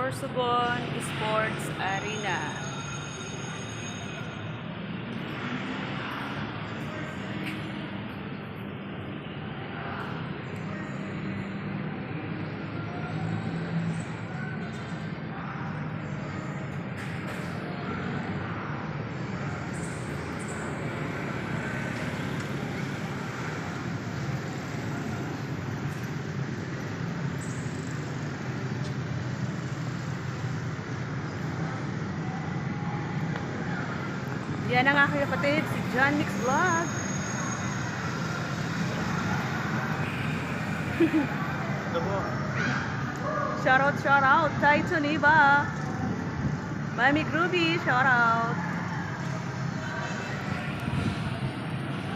Sorsogon Sports Arena. Yan ang aking kapatid, si John Mix Vlog. Shout out, Taito Niba. Mami Groovy, shout out.